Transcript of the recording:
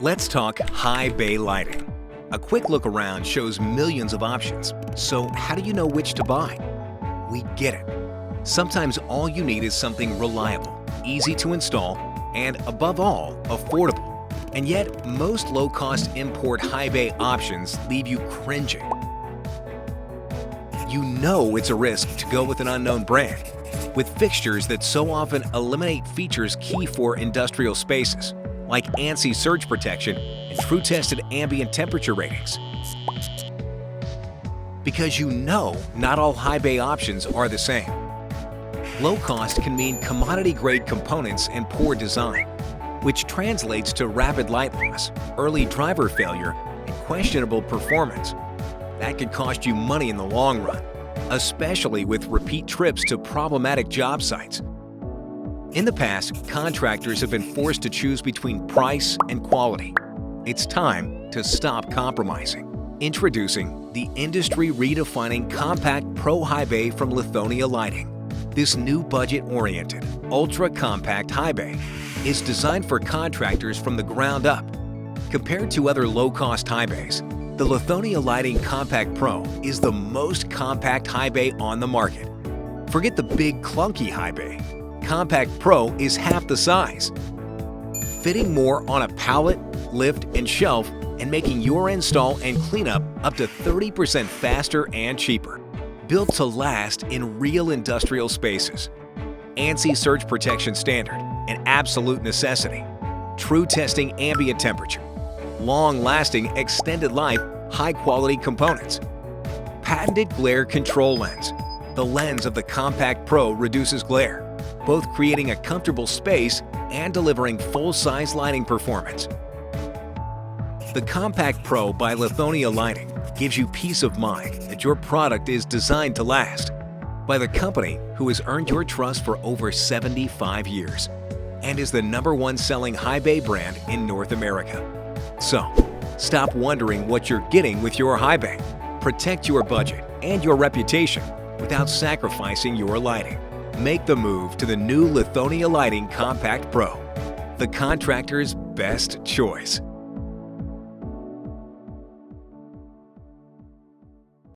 Let's talk high bay lighting. A quick look around shows millions of options, so how do you know which to buy? We get it. Sometimes all you need is something reliable, easy to install, and above all, affordable. And yet, most low-cost import high bay options leave you cringing. You know it's a risk to go with an unknown brand, with fixtures that so often eliminate features key for industrial spaces, like ANSI surge protection and true-tested ambient temperature ratings. Because you know not all high bay options are the same. Low cost can mean commodity-grade components and poor design, which translates to rapid light loss, early driver failure, and questionable performance. That could cost you money in the long run, especially with repeat trips to problematic job sites. In the past, contractors have been forced to choose between price and quality. It's time to stop compromising. Introducing the industry-redefining Compact Pro High Bay from Lithonia Lighting. This new budget-oriented, ultra-compact high bay is designed for contractors from the ground up. Compared to other low-cost high bays, the Lithonia Lighting Compact Pro is the most compact high bay on the market. Forget the big, clunky high bay. Compact Pro is half the size, fitting more on a pallet, lift, and shelf, and making your install and cleanup up to 30% faster and cheaper. Built to last in real industrial spaces. ANSI surge protection standard, an absolute necessity. True testing ambient temperature. Long-lasting, extended life, high-quality components. Patented glare control lens. The lens of the Compact Pro reduces glare, both creating a comfortable space and delivering full-size lighting performance. The Compact Pro by Lithonia Lighting gives you peace of mind that your product is designed to last, by the company who has earned your trust for over 75 years and is the #1 selling high bay brand in North America. So, stop wondering what you're getting with your high bay. Protect your budget and your reputation without sacrificing your lighting. Make the move to the new Lithonia Lighting Compact Pro, the contractor's best choice.